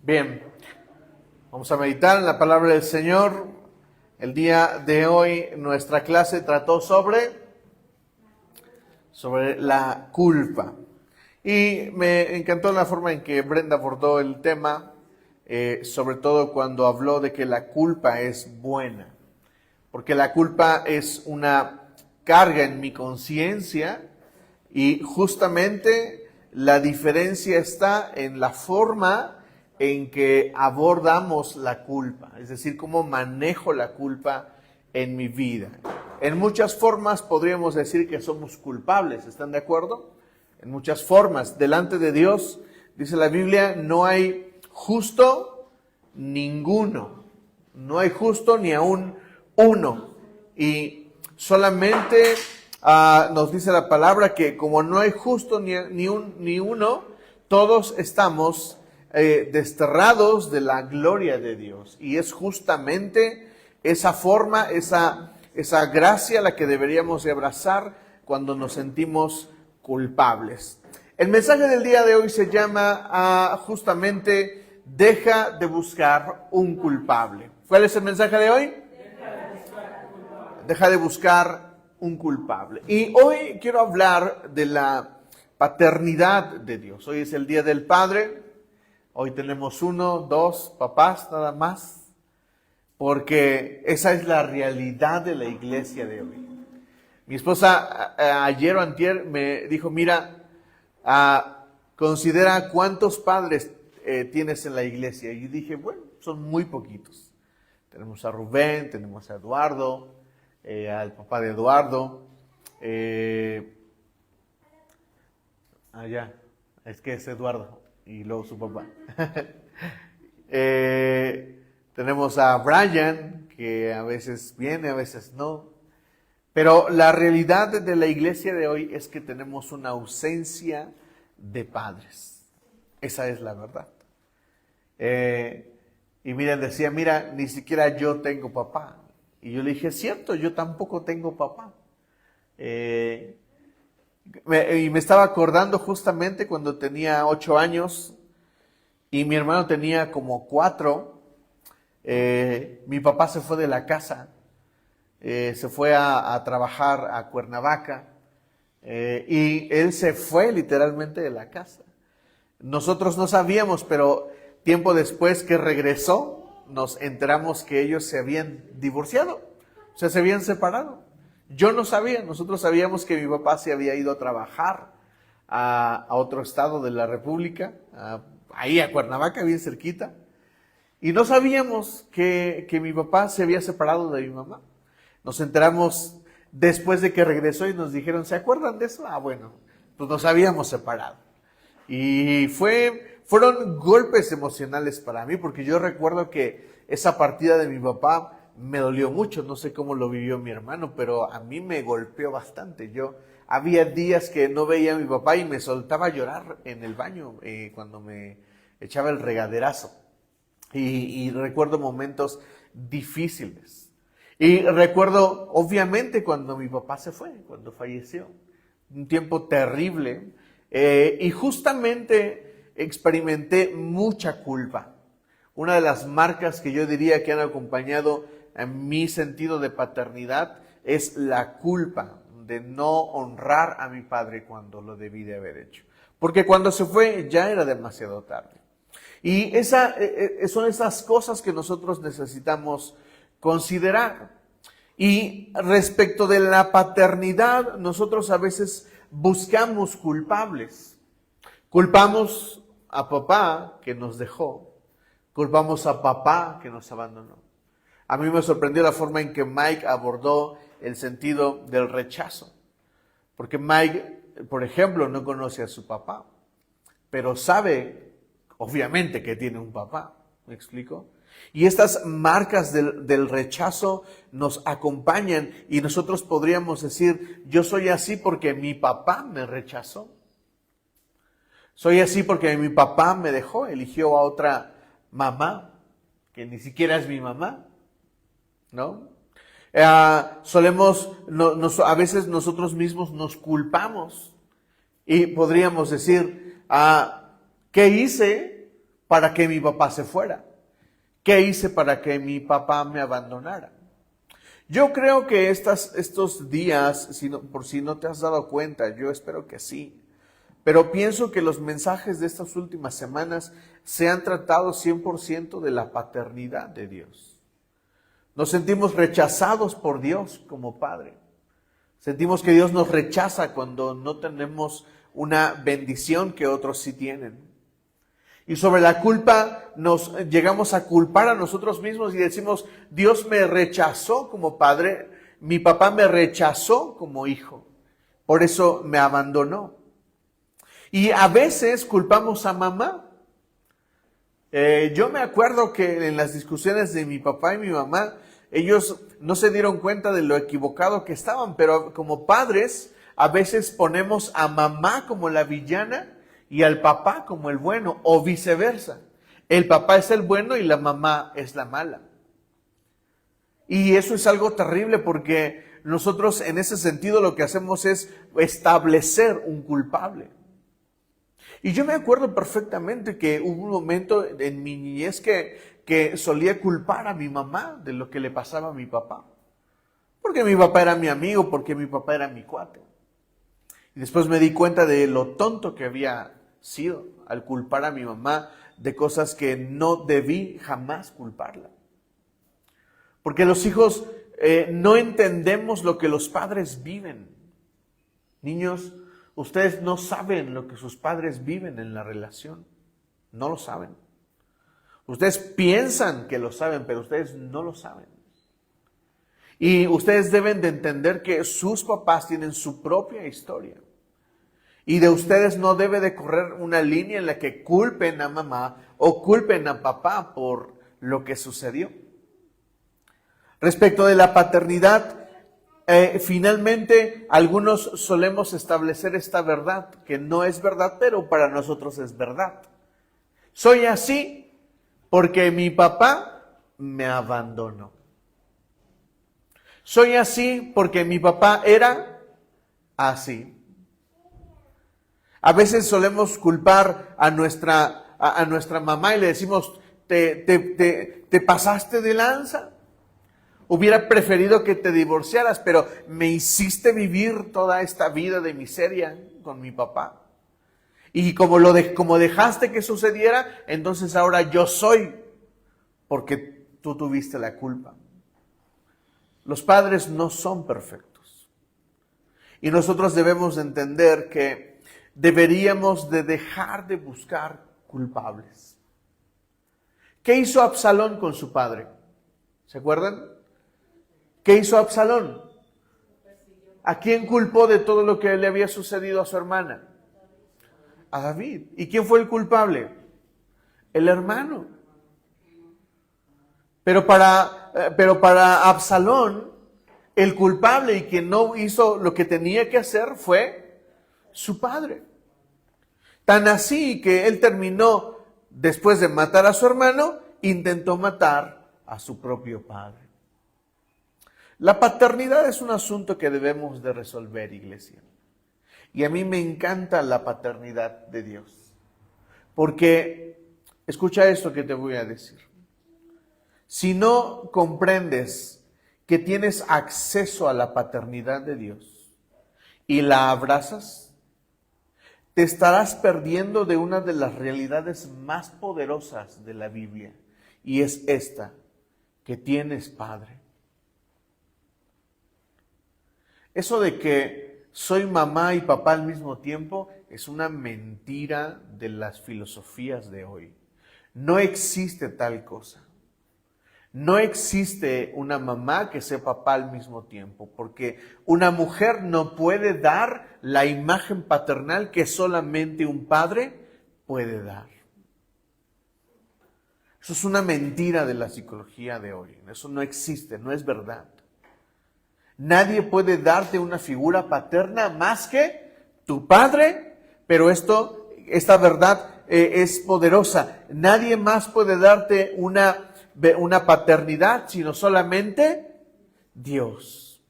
Bien, vamos a meditar en la palabra del Señor. El día de hoy nuestra clase trató sobre la culpa. Y me encantó la forma en que Brenda abordó el tema, sobre todo cuando habló de que la culpa es buena. Porque la culpa es una carga en mi conciencia y justamente la diferencia está en la forma en que abordamos la culpa, es decir, cómo manejo la culpa en mi vida. En muchas formas podríamos decir que somos culpables, ¿están de acuerdo? En muchas formas, delante de Dios, dice la Biblia, no hay justo ninguno, no hay justo ni aún uno, y solamente nos dice la palabra que como no hay justo ni uno, todos estamos desterrados de la gloria de Dios. Y es justamente esa forma, esa gracia la que deberíamos de abrazar cuando nos sentimos culpables. El mensaje del día de hoy se llama justamente deja de buscar un culpable. ¿Cuál es el mensaje de hoy? Deja de buscar un culpable. Y hoy quiero hablar de la paternidad de Dios. Hoy es el Día del Padre. Hoy tenemos 1, 2 papás nada más. Porque esa es la realidad de la iglesia de hoy. Mi esposa ayer o antier me dijo, mira, considera cuántos padres tienes en la iglesia. Y yo dije, bueno, son muy poquitos. Tenemos a Rubén, tenemos a Eduardo, al papá de Eduardo. Es que es Eduardo y luego su papá. Tenemos a Brian, que a veces viene, a veces no. Pero la realidad de la iglesia de hoy es que tenemos una ausencia de padres. Esa es la verdad. Y miren, decía, mira, ni siquiera yo tengo papá. Y yo le dije, es cierto, yo tampoco tengo papá. Y me estaba acordando justamente cuando tenía 8 años y mi hermano tenía como 4. Mi papá se fue de la casa, se fue a trabajar a Cuernavaca y él se fue literalmente de la casa. Nosotros no sabíamos, pero tiempo después que regresó, nos enteramos que ellos se habían divorciado, o sea, se habían separado. Yo no sabía, nosotros sabíamos que mi papá se había ido a trabajar a otro estado de la República, ahí a Cuernavaca, bien cerquita, y no sabíamos que mi papá se había separado de mi mamá. Nos enteramos después de que regresó y nos dijeron, ¿se acuerdan de eso? Bueno, pues nos habíamos separado. Y fueron golpes emocionales para mí, porque yo recuerdo que esa partida de mi papá me dolió mucho. No sé cómo lo vivió mi hermano, pero a mí me golpeó bastante. Había días que no veía a mi papá y me soltaba a llorar en el baño cuando me echaba el regaderazo. Y recuerdo momentos difíciles. Y recuerdo, obviamente, cuando mi papá se fue, cuando falleció. Un tiempo terrible. Y justamente experimenté mucha culpa. Una de las marcas que yo diría que han acompañado a mi sentido de paternidad es la culpa de no honrar a mi padre cuando lo debí de haber hecho. Porque cuando se fue ya era demasiado tarde. Y son esas cosas que nosotros necesitamos considerar. Y respecto de la paternidad, nosotros a veces buscamos culpables. Culpamos a papá que nos dejó. Culpamos a papá que nos abandonó. A mí me sorprendió la forma en que Mike abordó el sentido del rechazo. Porque Mike, por ejemplo, no conoce a su papá, pero sabe, obviamente, que tiene un papá. ¿Me explico? Y estas marcas del rechazo nos acompañan y nosotros podríamos decir, yo soy así porque mi papá me rechazó. Soy así porque mi papá me dejó, eligió a otra mamá, que ni siquiera es mi mamá, ¿no? A veces nosotros mismos nos culpamos y podríamos decir, ¿qué hice para que mi papá se fuera? ¿Qué hice para que mi papá me abandonara? Yo creo que estos días, por si no te has dado cuenta, yo espero que sí, pero pienso que los mensajes de estas últimas semanas se han tratado 100% de la paternidad de Dios. Nos sentimos rechazados por Dios como Padre. Sentimos que Dios nos rechaza cuando no tenemos una bendición que otros sí tienen. Y sobre la culpa nos llegamos a culpar a nosotros mismos y decimos, Dios me rechazó como padre, mi papá me rechazó como hijo, por eso me abandonó. Y a veces culpamos a mamá. Yo me acuerdo que en las discusiones de mi papá y mi mamá, ellos no se dieron cuenta de lo equivocado que estaban, pero como padres a veces ponemos a mamá como la villana y al papá como el bueno, o viceversa. El papá es el bueno y la mamá es la mala. Y eso es algo terrible porque nosotros en ese sentido lo que hacemos es establecer un culpable. Y yo me acuerdo perfectamente que hubo un momento en mi niñez que solía culpar a mi mamá de lo que le pasaba a mi papá. Porque mi papá era mi amigo, porque mi papá era mi cuate. Y después me di cuenta de lo tonto que había sido al culpar a mi mamá de cosas que no debí jamás culparla. Porque los hijos no entendemos lo que los padres viven. Niños, ustedes no saben lo que sus padres viven en la relación. No lo saben. Ustedes piensan que lo saben, pero ustedes no lo saben. Y ustedes deben de entender que sus papás tienen su propia historia. Y de ustedes no debe de correr una línea en la que culpen a mamá o culpen a papá por lo que sucedió. Respecto de la paternidad, finalmente algunos solemos establecer esta verdad, que no es verdad, pero para nosotros es verdad. Soy así porque mi papá me abandonó. Soy así porque mi papá era así. A veces solemos culpar a nuestra mamá y le decimos, ¿te pasaste de lanza? Hubiera preferido que te divorciaras, pero me hiciste vivir toda esta vida de miseria con mi papá. Y como dejaste que sucediera, entonces ahora yo soy, porque tú tuviste la culpa. Los padres no son perfectos. Y nosotros debemos de entender que deberíamos de dejar de buscar culpables. ¿Qué hizo Absalón con su padre? ¿Se acuerdan? ¿Qué hizo Absalón? ¿A quién culpó de todo lo que le había sucedido a su hermana? A David. ¿Y quién fue el culpable? El hermano. Pero para Absalón, el culpable y quien no hizo lo que tenía que hacer fue su padre. Tan así que él terminó, después de matar a su hermano, intentó matar a su propio padre. La paternidad es un asunto que debemos de resolver, iglesia. Y a mí me encanta la paternidad de Dios. Porque, escucha esto que te voy a decir. Si no comprendes que tienes acceso a la paternidad de Dios y la abrazas, te estarás perdiendo de una de las realidades más poderosas de la Biblia. Y es esta, que tienes Padre. Eso de que soy mamá y papá al mismo tiempo es una mentira de las filosofías de hoy. No existe tal cosa. No existe una mamá que sea papá al mismo tiempo, porque una mujer no puede dar la imagen paternal que solamente un padre puede dar. Eso es una mentira de la psicología de hoy. Eso no existe, no es verdad. Nadie puede darte una figura paterna más que tu padre, pero esta verdad es poderosa. Nadie más puede darte una paternidad, sino solamente Dios.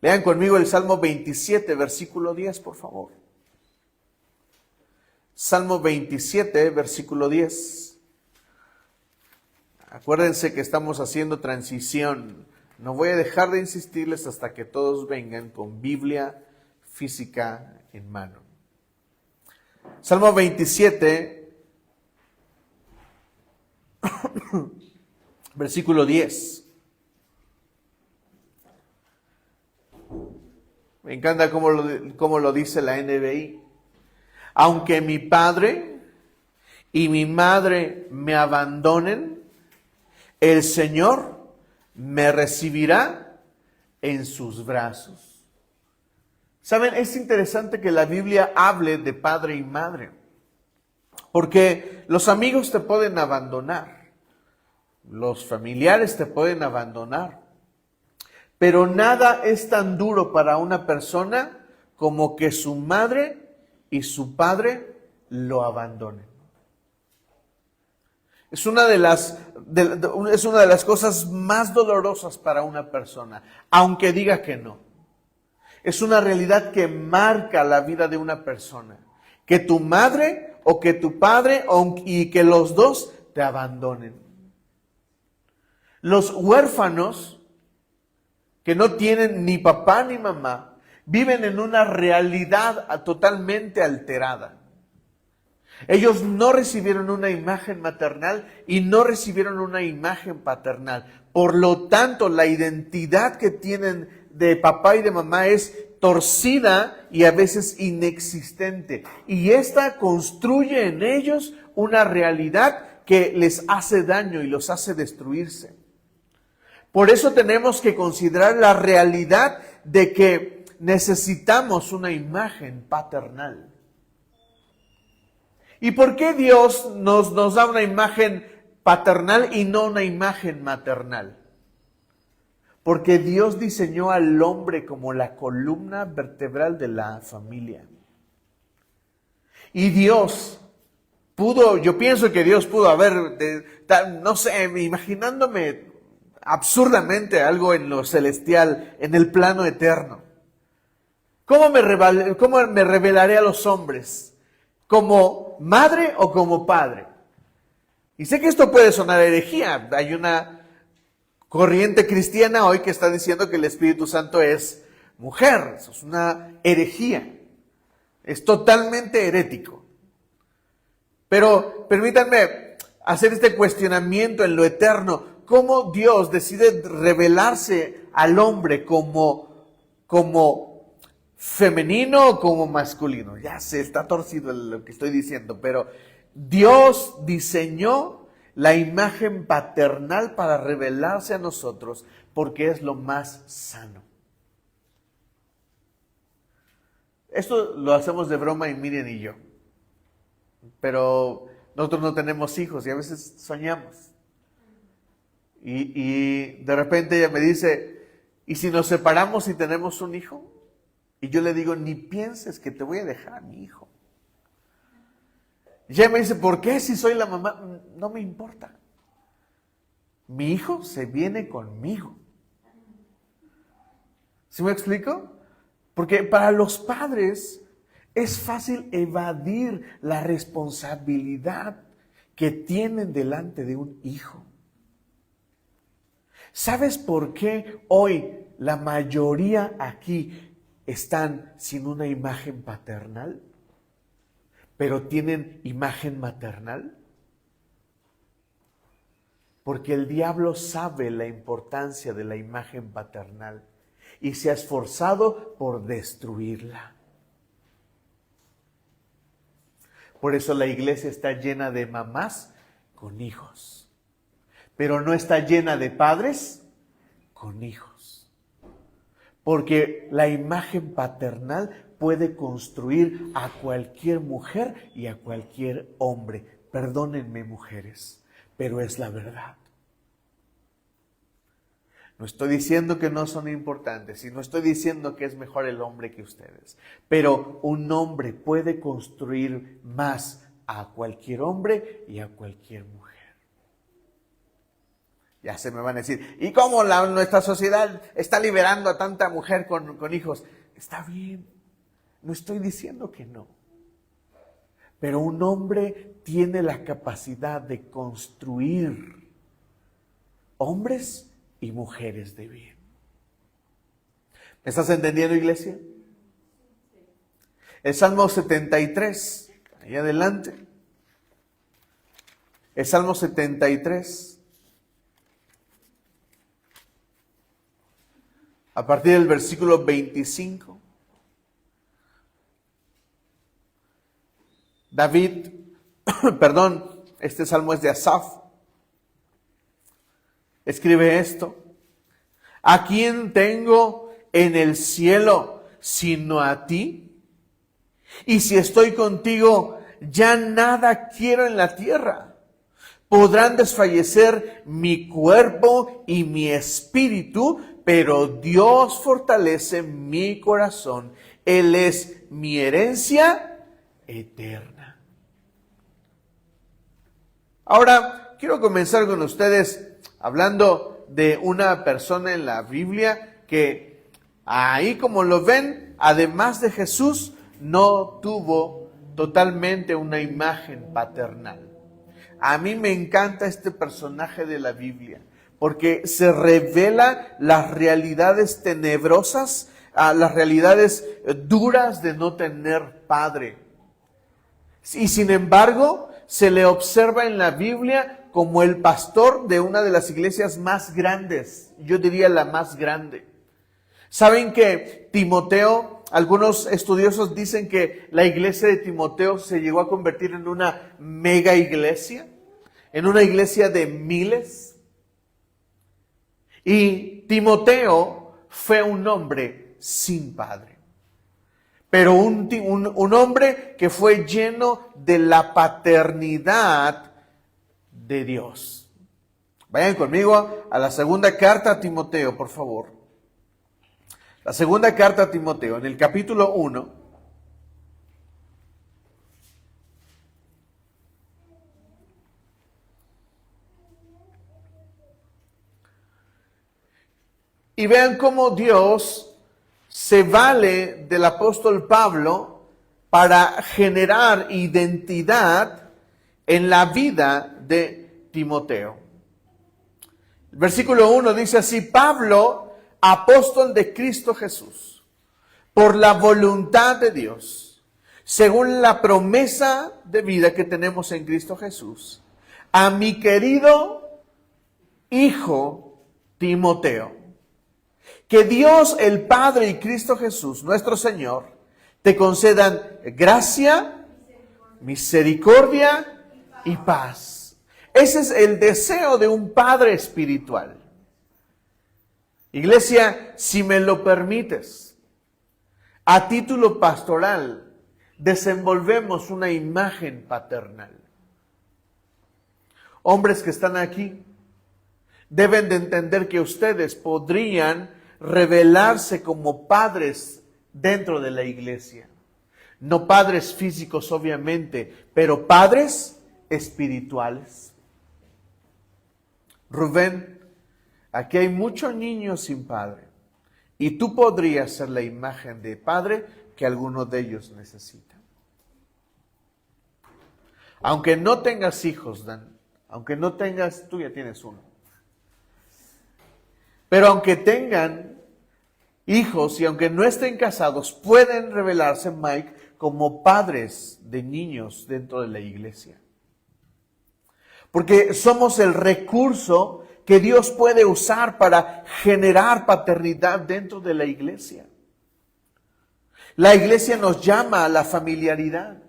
Lean conmigo el Salmo 27, versículo 10, por favor. Salmo 27, versículo 10. Acuérdense que estamos haciendo transición. No voy a dejar de insistirles hasta que todos vengan con Biblia física en mano. Salmo 27, versículo 10. Me encanta cómo lo dice la NBI. Aunque mi padre y mi madre me abandonen, el Señor me recibirá en sus brazos. Saben, es interesante que la Biblia hable de padre y madre, porque los amigos te pueden abandonar, los familiares te pueden abandonar, pero nada es tan duro para una persona como que su madre y su padre lo abandonen. Es una de las cosas más dolorosas para una persona, aunque diga que no. Es una realidad que marca la vida de una persona. Que tu madre o que tu padre y que los dos te abandonen. Los huérfanos que no tienen ni papá ni mamá viven en una realidad totalmente alterada. Ellos no recibieron una imagen maternal y no recibieron una imagen paternal. Por lo tanto, la identidad que tienen de papá y de mamá es torcida y a veces inexistente. Y esta construye en ellos una realidad que les hace daño y los hace destruirse. Por eso tenemos que considerar la realidad de que necesitamos una imagen paternal. ¿Y por qué Dios nos da una imagen paternal y no una imagen maternal? Porque Dios diseñó al hombre como la columna vertebral de la familia. Y Dios yo pienso que Dios pudo haber, no sé, imaginándome absurdamente algo en lo celestial, en el plano eterno. ¿Cómo me revelaré a los hombres? ¿Como madre o como padre? Y sé que esto puede sonar herejía. Hay una corriente cristiana hoy que está diciendo que el Espíritu Santo es mujer. Eso es una herejía. Es totalmente herético. Pero permítanme hacer este cuestionamiento en lo eterno. ¿Cómo Dios decide revelarse al hombre como femenino o como masculino? Ya sé, está torcido lo que estoy diciendo, pero Dios diseñó la imagen paternal para revelarse a nosotros porque es lo más sano. Esto lo hacemos de broma y Miriam y yo, pero nosotros no tenemos hijos y a veces soñamos. Y de repente ella me dice, ¿y si nos separamos y tenemos un hijo? Y yo le digo, ni pienses que te voy a dejar a mi hijo. Y ella me dice, ¿por qué si soy la mamá? No me importa. Mi hijo se viene conmigo. ¿Sí me explico? Porque para los padres es fácil evadir la responsabilidad que tienen delante de un hijo. ¿Sabes por qué hoy la mayoría aquí están sin una imagen paternal, pero tienen imagen maternal? Porque el diablo sabe la importancia de la imagen paternal y se ha esforzado por destruirla. Por eso la iglesia está llena de mamás con hijos, pero no está llena de padres con hijos. Porque la imagen paternal puede construir a cualquier mujer y a cualquier hombre. Perdónenme, mujeres, pero es la verdad. No estoy diciendo que no son importantes y no estoy diciendo que es mejor el hombre que ustedes. Pero un hombre puede construir más a cualquier hombre y a cualquier mujer. Ya se me van a decir, ¿y cómo nuestra sociedad está liberando a tanta mujer con hijos? Está bien, no estoy diciendo que no. Pero un hombre tiene la capacidad de construir hombres y mujeres de bien. ¿Me estás entendiendo, iglesia? El Salmo 73, ahí adelante. El Salmo 73. A partir del versículo 25. David, perdón, este salmo es de Asaf. Escribe esto: ¿a quién tengo en el cielo sino a ti? Y si estoy contigo, ya nada quiero en la tierra. Podrán desfallecer mi cuerpo y mi espíritu, pero Dios fortalece mi corazón. Él es mi herencia eterna. Ahora, quiero comenzar con ustedes hablando de una persona en la Biblia que ahí, como lo ven, además de Jesús, no tuvo totalmente una imagen paternal. A mí me encanta este personaje de la Biblia, porque se revela las realidades tenebrosas, las realidades duras de no tener padre. Y sin embargo, se le observa en la Biblia como el pastor de una de las iglesias más grandes, yo diría la más grande. ¿Saben que Timoteo, algunos estudiosos dicen que la iglesia de Timoteo se llegó a convertir en una mega iglesia? En una iglesia de miles. Y Timoteo fue un hombre sin padre. Pero un hombre que fue lleno de la paternidad de Dios. Vayan conmigo a la segunda carta a Timoteo, por favor. La segunda carta a Timoteo, en el capítulo 1. Y vean cómo Dios se vale del apóstol Pablo para generar identidad en la vida de Timoteo. El versículo 1 dice así: Pablo, apóstol de Cristo Jesús, por la voluntad de Dios, según la promesa de vida que tenemos en Cristo Jesús, a mi querido hijo Timoteo. Que Dios el Padre y Cristo Jesús, nuestro Señor, te concedan gracia, misericordia y paz. Ese es el deseo de un padre espiritual. Iglesia, si me lo permites, a título pastoral, desenvolvemos una imagen paternal. Hombres que están aquí deben de entender que ustedes podrían revelarse como padres dentro de la iglesia. No padres físicos, obviamente, pero padres espirituales. Rubén, aquí hay muchos niños sin padre, y tú podrías ser la imagen de padre que alguno de ellos necesita. Aunque no tengas hijos, Dan, aunque no tengas, tú ya tienes uno. Pero aunque tengan hijos y aunque no estén casados, pueden revelarse, Mike, como padres de niños dentro de la iglesia. Porque somos el recurso que Dios puede usar para generar paternidad dentro de la iglesia. La iglesia nos llama a la familiaridad.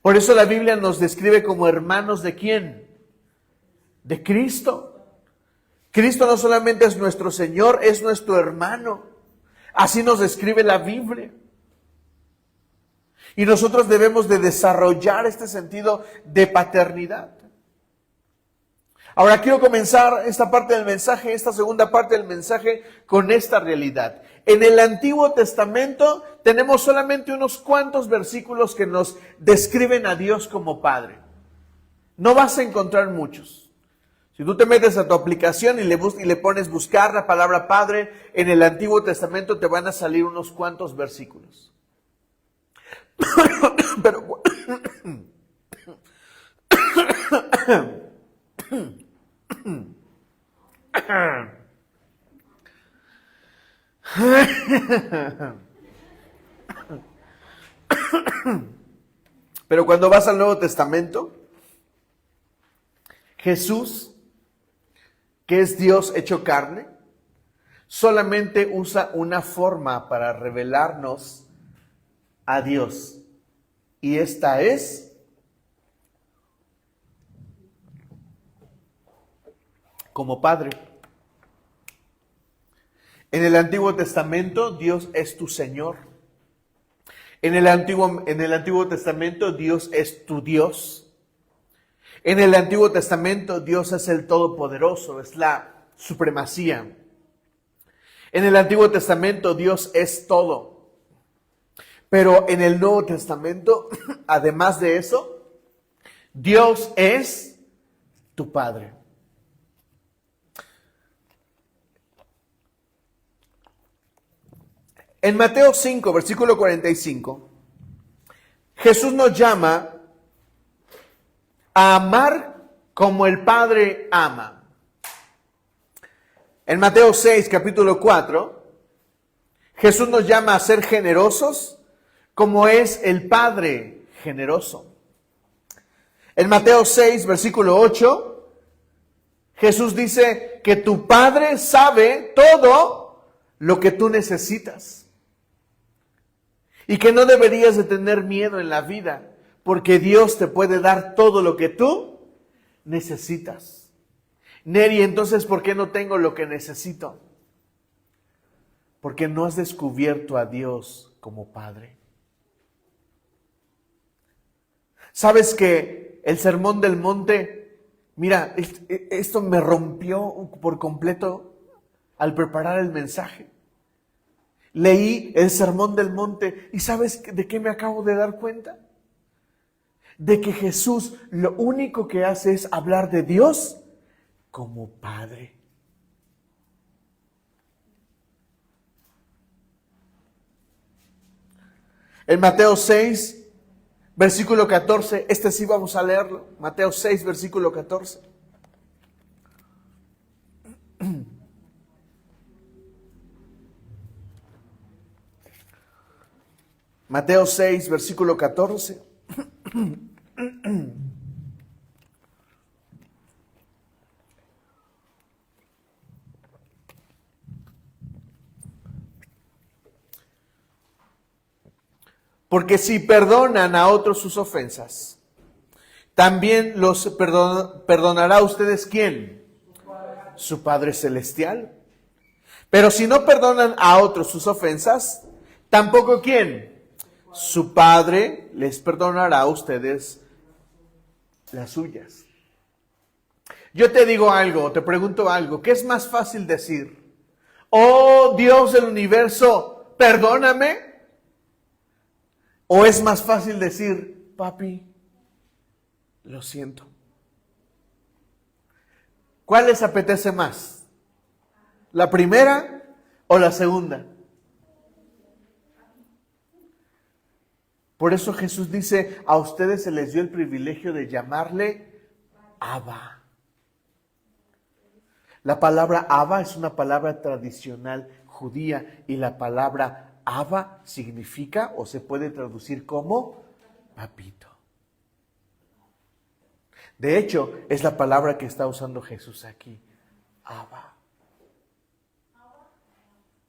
Por eso la Biblia nos describe como hermanos ¿de quién? De Cristo. Cristo no solamente es nuestro Señor, es nuestro hermano. Así nos describe la Biblia. Y nosotros debemos de desarrollar este sentido de paternidad. Ahora quiero comenzar esta parte del mensaje, esta segunda parte del mensaje, con esta realidad. En el Antiguo Testamento tenemos solamente unos cuantos versículos que nos describen a Dios como Padre. No vas a encontrar muchos. Si tú te metes a tu aplicación y le pones buscar la palabra Padre, en el Antiguo Testamento te van a salir unos cuantos versículos. Pero cuando vas al Nuevo Testamento, Jesús, que es Dios hecho carne, solamente usa una forma para revelarnos a Dios. Y esta es como Padre. En el Antiguo Testamento, Dios es tu Señor. En el Antiguo Testamento, Dios es tu Dios. En el Antiguo Testamento, Dios es el Todopoderoso, es la supremacía. En el Antiguo Testamento, Dios es todo. Pero en el Nuevo Testamento, además de eso, Dios es tu Padre. En Mateo 5, versículo 45, Jesús nos llama a amar como el Padre ama. En Mateo 6, capítulo 4, Jesús nos llama a ser generosos como es el Padre generoso. En Mateo 6, versículo 8, Jesús dice que tu Padre sabe todo lo que tú necesitas. Y que no deberías de tener miedo en la vida, porque Dios te puede dar todo lo que tú necesitas. Neri, entonces, ¿por qué no tengo lo que necesito? Porque no has descubierto a Dios como Padre. ¿Sabes que el Sermón del Monte, mira, esto me rompió por completo al preparar el mensaje? Leí el Sermón del Monte y ¿sabes de qué me acabo de dar cuenta? De que Jesús lo único que hace es hablar de Dios como Padre. En Mateo 6, versículo 14, este sí vamos a leerlo. Mateo 6, versículo 14. Mateo 6, versículo 14. Porque si perdonan a otros sus ofensas, también los perdonará a ustedes ¿quién? Su Padre Celestial. Pero si no perdonan a otros sus ofensas, tampoco ¿quién? Su Padre les perdonará a ustedes las suyas. Yo te digo algo, te pregunto algo, ¿qué es más fácil decir? Oh Dios del universo, perdóname. ¿O es más fácil decir, papi, lo siento? ¿Cuál les apetece más? ¿La primera o la segunda? Por eso Jesús dice, a ustedes se les dio el privilegio de llamarle Abba. La palabra Abba es una palabra tradicional judía y la palabra Abba significa o se puede traducir como papito. De hecho, es la palabra que está usando Jesús aquí, Abba.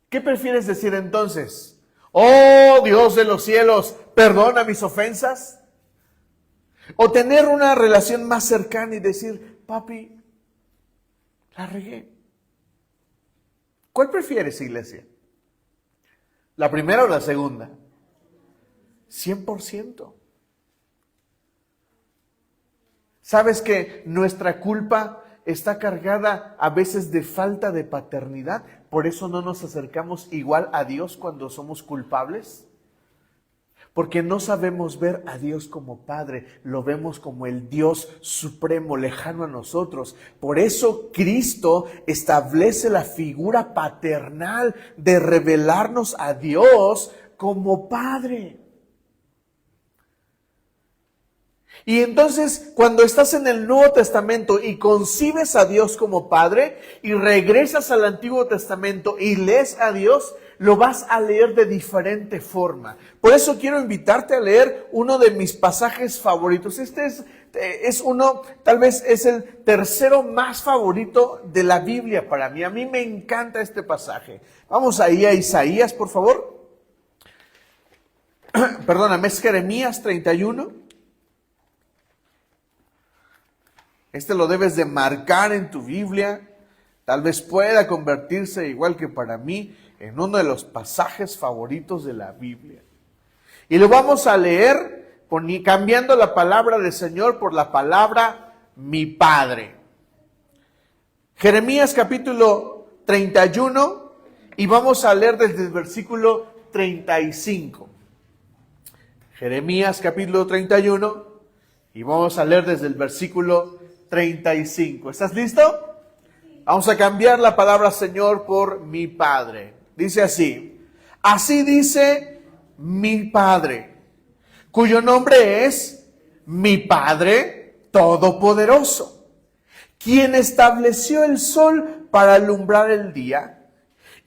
¿Qué prefieres decir entonces? Oh Dios de los cielos, perdona mis ofensas. O tener una relación más cercana y decir, papi, la regué. ¿Cuál prefieres, iglesia? ¿La primera o la segunda? 100%. ¿Sabes que nuestra culpa está cargada a veces de falta de paternidad? Por eso no nos acercamos igual a Dios cuando somos culpables. Porque no sabemos ver a Dios como Padre, lo vemos como el Dios supremo, lejano a nosotros. Por eso Cristo establece la figura paternal de revelarnos a Dios como Padre. Y entonces, cuando estás en el Nuevo Testamento y concibes a Dios como Padre y regresas al Antiguo Testamento y lees a Dios, lo vas a leer de diferente forma. Por eso quiero invitarte a leer uno de mis pasajes favoritos. Este es uno, tal vez es el tercero más favorito de la Biblia para mí. A mí me encanta este pasaje. Vamos ahí a Isaías, por favor. Perdóname, es Jeremías 31. Este lo debes de marcar en tu Biblia. Tal vez pueda convertirse, igual que para mí, en uno de los pasajes favoritos de la Biblia. Y lo vamos a leer cambiando la palabra del Señor por la palabra mi Padre. Jeremías capítulo 31 y vamos a leer desde el versículo 35. Jeremías capítulo 31 y vamos a leer desde el versículo 35. ¿Estás listo? Vamos a cambiar la palabra Señor por mi Padre. Dice así: así dice mi Padre, cuyo nombre es mi Padre Todopoderoso, quien estableció el sol para alumbrar el día,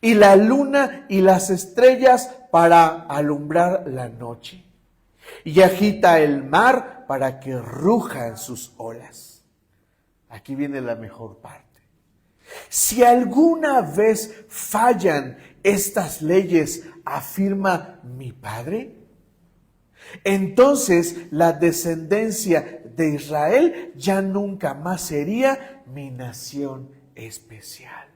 y la luna y las estrellas para alumbrar la noche, y agita el mar para que ruja en sus olas. Aquí viene la mejor parte. Si alguna vez fallan estas leyes, afirma mi Padre, entonces la descendencia de Israel ya nunca más sería mi nación especial.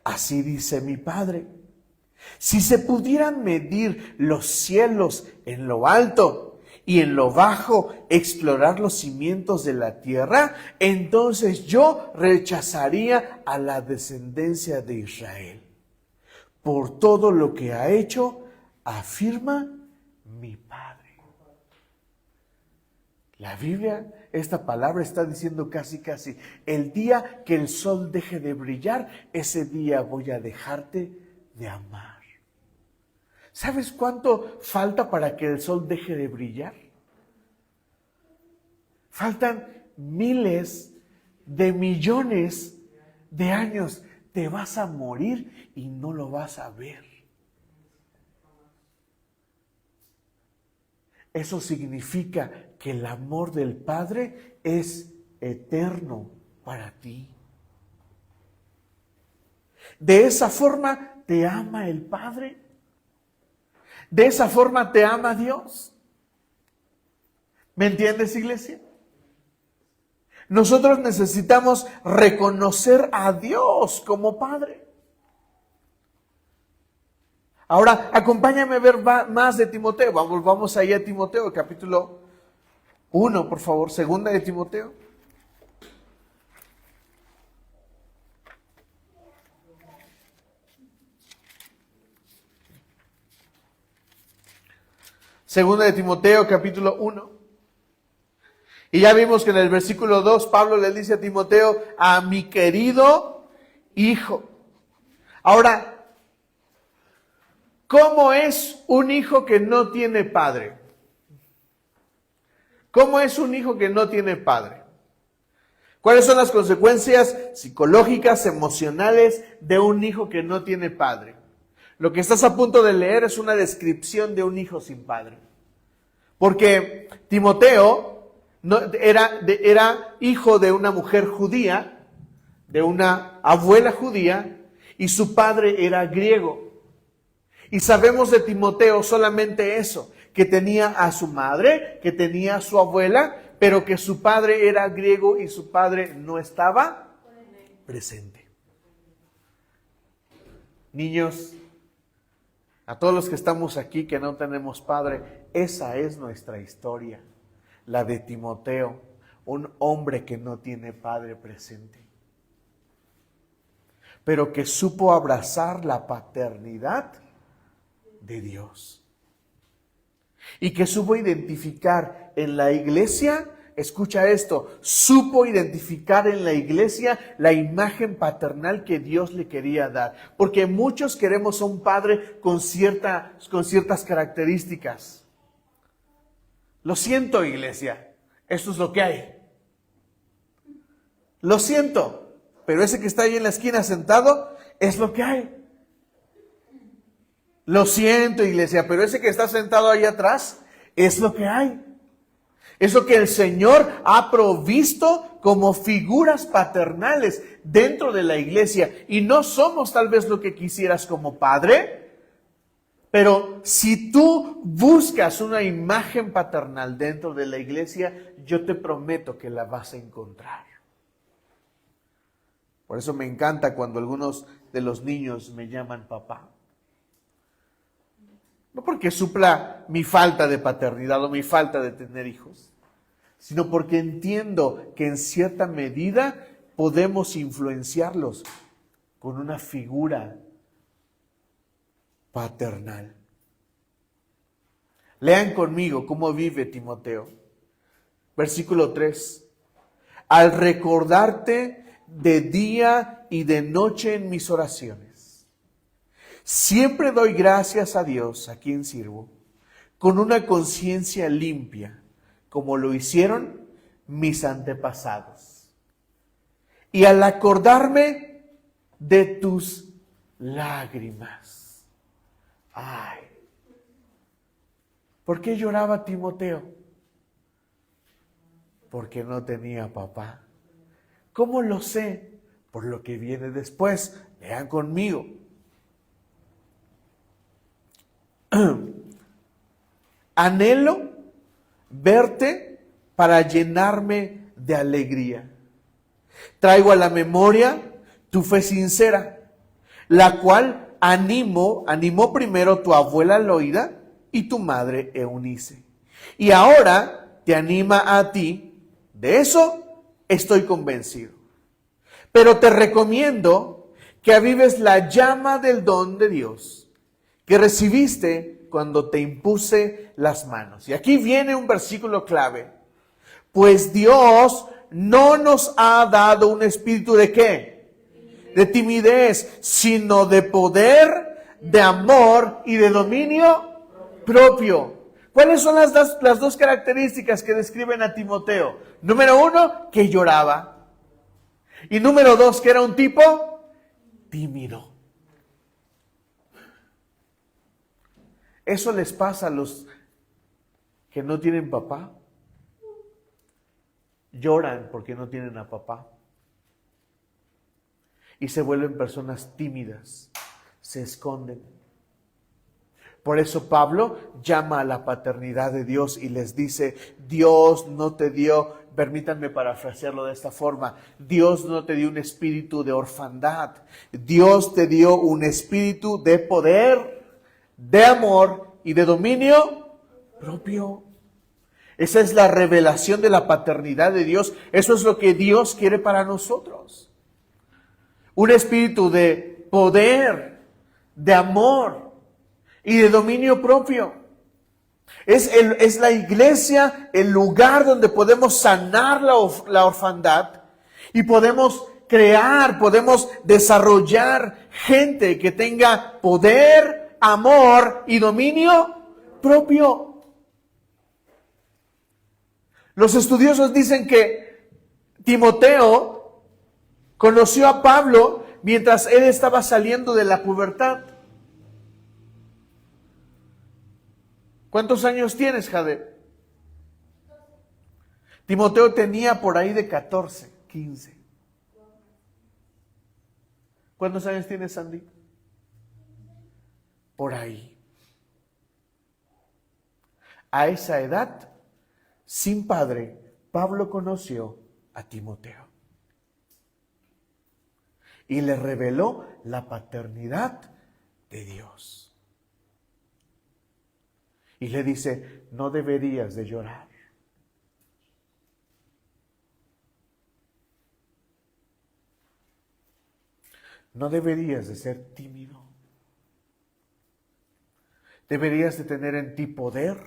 Así dice mi Padre: si se pudieran medir los cielos en lo alto y en lo bajo explorar los cimientos de la tierra, entonces yo rechazaría a la descendencia de Israel. Por todo lo que ha hecho, afirma mi Padre. La Biblia, esta palabra está diciendo casi, el día que el sol deje de brillar, ese día voy a dejarte de amar. ¿Sabes cuánto falta para que el sol deje de brillar? Faltan miles de millones de años. Te vas a morir y no lo vas a ver. Eso significa que el amor del Padre es eterno para ti. De esa forma te ama el Padre. De esa forma te ama Dios. ¿Me entiendes, iglesia? Nosotros necesitamos reconocer a Dios como Padre. Ahora, acompáñame a ver más de Timoteo. Vamos ahí a Timoteo, capítulo 1, por favor, segunda de Timoteo. Segunda de Timoteo, capítulo 1. Y ya vimos que en el versículo 2, Pablo le dice a Timoteo: a mi querido hijo. Ahora, ¿cómo es un hijo que no tiene padre? ¿Cómo es un hijo que no tiene padre? ¿Cuáles son las consecuencias psicológicas, emocionales de un hijo que no tiene padre? Lo que estás a punto de leer es una descripción de un hijo sin padre. Porque Timoteo era hijo de una mujer judía, de una abuela judía, y su padre era griego. Y sabemos de Timoteo solamente eso, que tenía a su madre, que tenía a su abuela, pero que su padre era griego y su padre no estaba presente. Niños, a todos los que estamos aquí que no tenemos padre, esa es nuestra historia, la de Timoteo, un hombre que no tiene padre presente, pero que supo abrazar la paternidad de Dios y que supo identificar en la iglesia, escucha esto, supo identificar en la iglesia la imagen paternal que Dios le quería dar. Porque muchos queremos a un padre con ciertas características. Lo siento, iglesia, esto es lo que hay. Lo siento, pero ese que está ahí en la esquina sentado es lo que hay. Lo siento, iglesia, pero ese que está sentado ahí atrás es lo que hay. Es lo que el Señor ha provisto como figuras paternales dentro de la iglesia. Y no somos tal vez lo que quisieras como padre, pero si tú buscas una imagen paternal dentro de la iglesia, yo te prometo que la vas a encontrar. Por eso me encanta cuando algunos de los niños me llaman papá. No porque supla mi falta de paternidad o mi falta de tener hijos, sino porque entiendo que en cierta medida podemos influenciarlos con una figura paternal. Lean conmigo cómo vive Timoteo. Versículo 3. Al recordarte de día y de noche en mis oraciones, siempre doy gracias a Dios, a quien sirvo, con una conciencia limpia, como lo hicieron mis antepasados. Y al acordarme de tus lágrimas. Ay, ¿por qué lloraba Timoteo? Porque no tenía papá. ¿Cómo lo sé? Por lo que viene después. Lean conmigo. Anhelo verte para llenarme de alegría. Traigo a la memoria tu fe sincera, la cual animó primero tu abuela Loida y tu madre Eunice. Y ahora te anima a ti. De eso estoy convencido. Pero te recomiendo que avives la llama del don de Dios que recibiste cuando te impuse las manos. Y aquí viene un versículo clave. Pues Dios no nos ha dado un espíritu ¿de qué? De timidez, sino de poder, de amor y de dominio propio. ¿Cuáles son las dos características que describen a Timoteo? Número 1, que lloraba. Y número 2, que era un tipo tímido. Eso les pasa a los que no tienen papá. Lloran porque no tienen a papá. Y se vuelven personas tímidas. Se esconden. Por eso Pablo llama a la paternidad de Dios y les dice, Dios no te dio, permítanme parafrasearlo de esta forma, Dios no te dio un espíritu de orfandad, Dios te dio un espíritu de poder, de amor y de dominio propio. Esa es la revelación de la paternidad de Dios, eso es lo que Dios quiere para nosotros. Un espíritu de poder, de amor y de dominio propio. Es la iglesia el lugar donde podemos sanar la orfandad y podemos crear, podemos desarrollar gente que tenga poder, amor y dominio propio. Los estudiosos dicen que Timoteo conoció a Pablo mientras él estaba saliendo de la pubertad. ¿Cuántos años tienes, Jade? Timoteo tenía por ahí de 14, 15. ¿Cuántos años tienes, Sandy? Por ahí. A esa edad, sin padre, Pablo conoció a Timoteo. Y le reveló la paternidad de Dios. Y le dice, no deberías de llorar. No deberías de ser tímido. Deberías de tener en ti poder,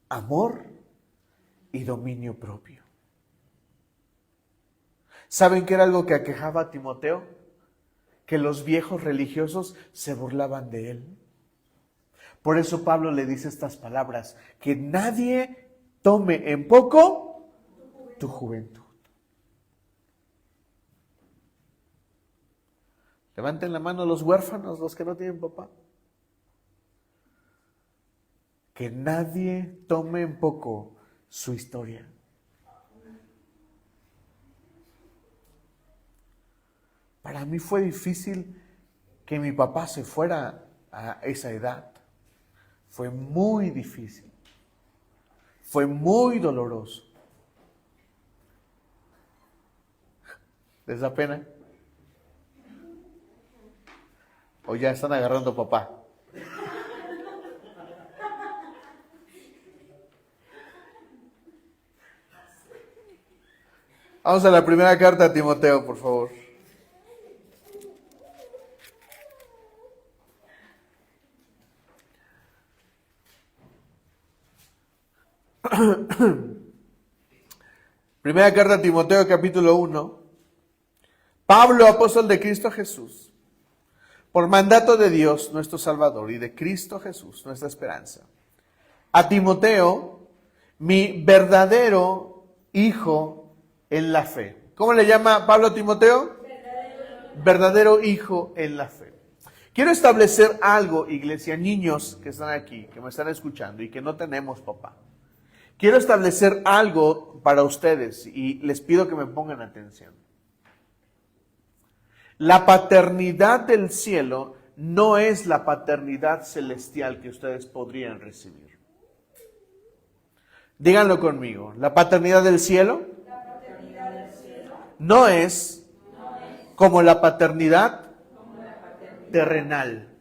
amor y dominio propio. ¿Saben qué era algo que aquejaba a Timoteo? Que los viejos religiosos se burlaban de él. Por eso Pablo le dice estas palabras, que nadie tome en poco tu juventud. Levanten la mano los huérfanos, los que no tienen papá. Que nadie tome en poco su historia. Para mí fue difícil que mi papá se fuera a esa edad. Fue muy difícil. Fue muy doloroso. ¿Les da pena? ¿O ya están agarrando a papá? Vamos a la primera carta a Timoteo, por favor. Primera carta a Timoteo, capítulo 1. Pablo, apóstol de Cristo Jesús, por mandato de Dios, nuestro Salvador, y de Cristo Jesús, nuestra esperanza. A Timoteo, mi verdadero hijo en la fe. ¿Cómo le llama Pablo a Timoteo? Verdadero hijo en la fe. Quiero establecer algo, iglesia, niños que están aquí, que me están escuchando y que no tenemos papá. Quiero establecer algo para ustedes y les pido que me pongan atención. La paternidad del cielo no es la paternidad celestial que ustedes podrían recibir. Díganlo conmigo. La paternidad del cielo no es como la paternidad terrenal.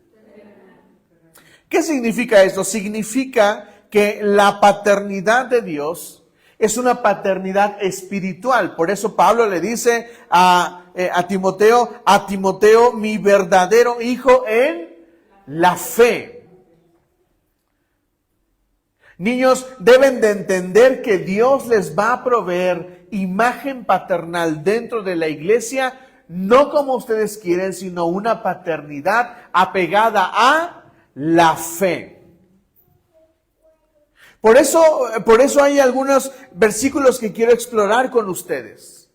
¿Qué significa esto? Significa que la paternidad de Dios es una paternidad espiritual. Por eso Pablo le dice a Timoteo, mi verdadero hijo en la fe. Niños, deben de entender que Dios les va a proveer imagen paternal dentro de la iglesia, no como ustedes quieren, sino una paternidad apegada a la fe. Por eso hay algunos versículos que quiero explorar con ustedes.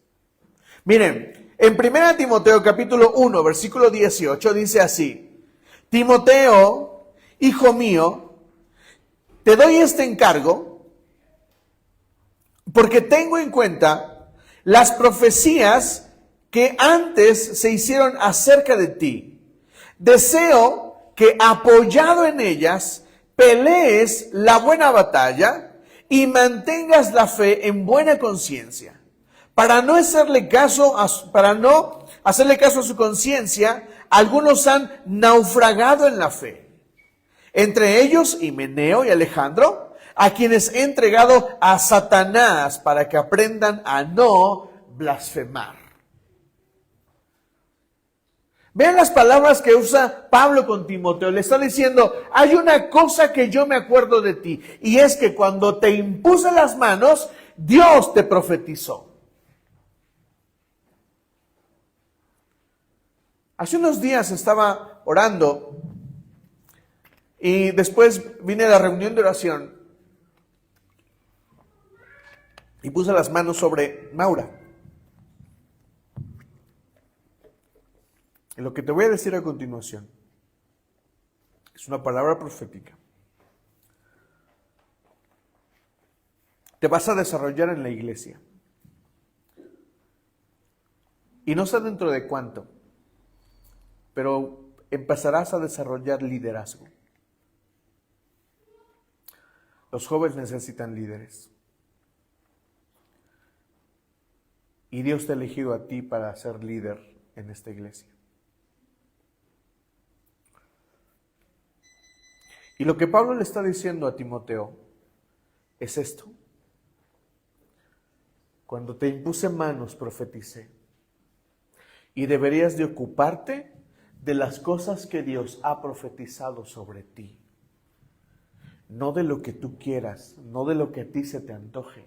Miren, en 1 Timoteo capítulo 1, versículo 18 dice así: Timoteo, hijo mío, te doy este encargo porque tengo en cuenta las profecías que antes se hicieron acerca de ti. Deseo que, apoyado en ellas, pelees la buena batalla y mantengas la fe en buena conciencia. Para no hacerle caso a su conciencia, algunos han naufragado en la fe. Entre ellos, Himeneo y Alejandro, a quienes he entregado a Satanás para que aprendan a no blasfemar. Vean las palabras que usa Pablo con Timoteo. Le está diciendo, hay una cosa que yo me acuerdo de ti, y es que cuando te impuse las manos, Dios te profetizó. Hace unos días estaba orando y después vine a la reunión de oración y puse las manos sobre Maura. Y lo que te voy a decir a continuación es una palabra profética. Te vas a desarrollar en la iglesia. Y no sé dentro de cuánto, pero empezarás a desarrollar liderazgo. Los jóvenes necesitan líderes. Y Dios te ha elegido a ti para ser líder en esta iglesia. Y lo que Pablo le está diciendo a Timoteo es esto. Cuando te impuse manos, profeticé. Y deberías de ocuparte de las cosas que Dios ha profetizado sobre ti. No de lo que tú quieras, no de lo que a ti se te antoje.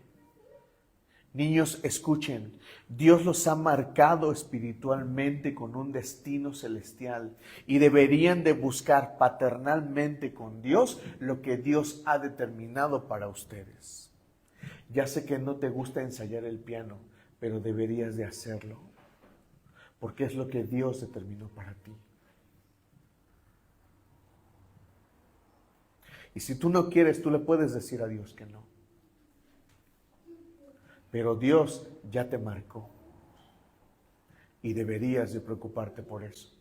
Niños, escuchen, Dios los ha marcado espiritualmente con un destino celestial y deberían de buscar paternalmente con Dios lo que Dios ha determinado para ustedes. ya sé que no te gusta ensayar el piano, pero deberías de hacerlo, porque es lo que Dios determinó para ti. Y si tú no quieres, tú le puedes decir a Dios que no. Pero Dios ya te marcó y deberías de preocuparte por eso.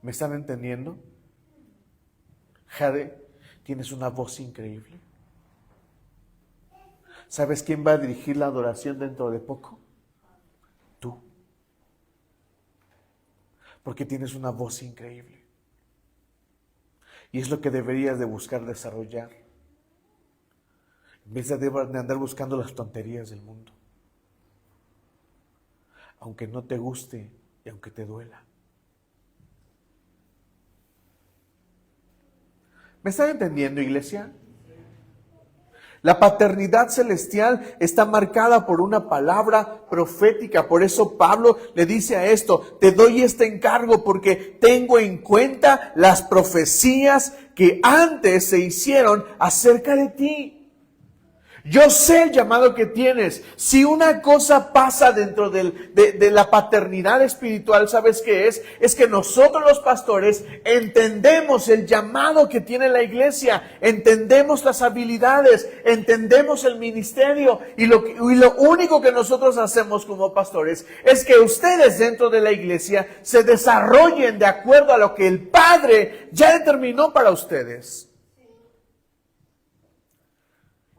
¿Me están entendiendo? Jade, tienes una voz increíble. ¿Sabes quién va a dirigir la adoración dentro de poco? Tú. Porque tienes una voz increíble. Y es lo que deberías de buscar desarrollar. En vez de andar buscando las tonterías del mundo. Aunque no te guste y aunque te duela. ¿Me están entendiendo, iglesia? La paternidad celestial está marcada por una palabra profética. Por eso Pablo le dice a esto: te doy este encargo porque tengo en cuenta las profecías que antes se hicieron acerca de ti. Yo sé el llamado que tienes. Si una cosa pasa dentro de la paternidad espiritual, ¿sabes qué es? Es que nosotros los pastores entendemos el llamado que tiene la iglesia, entendemos las habilidades, entendemos el ministerio y lo único que nosotros hacemos como pastores es que ustedes dentro de la iglesia se desarrollen de acuerdo a lo que el Padre ya determinó para ustedes.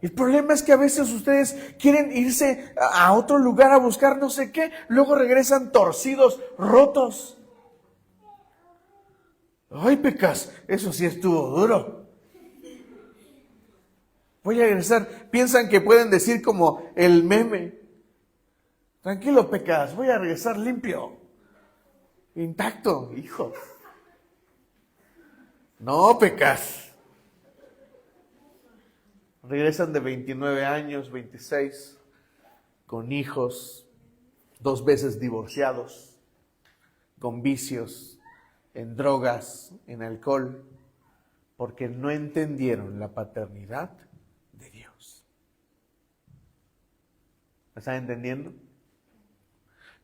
El problema es que a veces ustedes quieren irse a otro lugar a buscar no sé qué, luego regresan torcidos, rotos. Ay, Pecas, eso sí estuvo duro. Voy a regresar. Piensan que pueden decir como el meme: tranquilo, Pecas, voy a regresar limpio, intacto, hijo. No, Pecas. Regresan de 29 años, 26, con hijos, 2 veces divorciados, con vicios, en drogas, en alcohol, porque no entendieron la paternidad de Dios. ¿Me están entendiendo?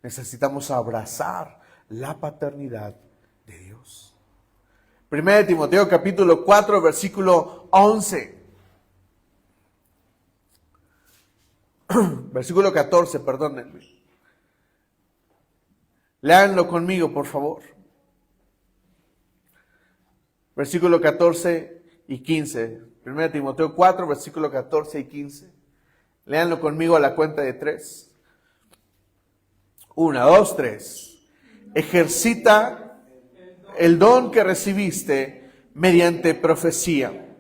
Necesitamos abrazar la paternidad de Dios. 1 Timoteo capítulo 4, versículo 11. Versículo 14, perdónenme. Léanlo conmigo, por favor. Versículo 14 y 15. 1 Timoteo 4, versículo 14 y 15. Léanlo conmigo a la cuenta de 3. 1, 2, 3. Ejercita el don que recibiste mediante profecía,